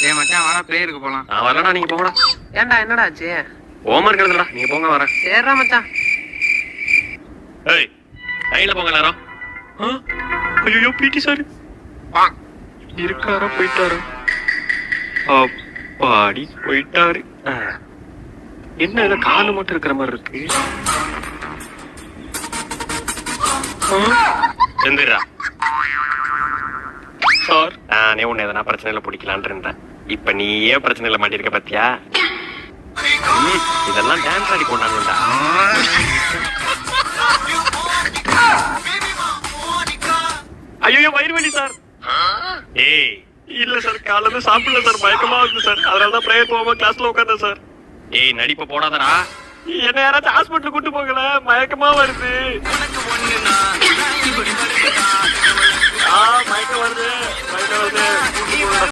ஏன் மச்சான் வாடா பிரேயருக்கு போலாம். நான் வரலடா, நீங்க போங்கடா. ஏன்டா என்னடா ஆச்சு? ஹோம்வொர்க் எழுதுடா, நீங்க போங்க வரேன். சரிடா மச்சான். ஏய் லைன்ல போங்க எல்லாரும். ஐயோ பிடி சார் இருக்காரா போயிட்டாரு? அப்பாடி போயிட்டாரு. என்ன ஏதோ காலு மட்டும் இருக்கிற மாதிரி இருக்கு. எந்திரா சார், நானே உன்னை எதனா பிரச்சனையில பிடிக்கலான் இருந்தேன். இப்ப நீ ஏன் பிரச்சனையில மாட்டிருக்க பாத்தியா? இதெல்லாம் டான்ஸ் ஆடி கொண்டாடுடா. ஐயோ வயிறு வலி சார். ஏய் இல்ல சார், காலையில சாப்பிடல சார், மயக்கமா வந்து சார், அதனாலதான் பிரேயர் போகாம கிளாஸ்ல உட்கார்ந்தேன் சார். ஏய் நடிப்ப போடாதடா. என்ன யாராச்சும் ஹாஸ்பிட்டல் கூட்டு போகல, மயக்கமா வருது. மயக்கம் வருது.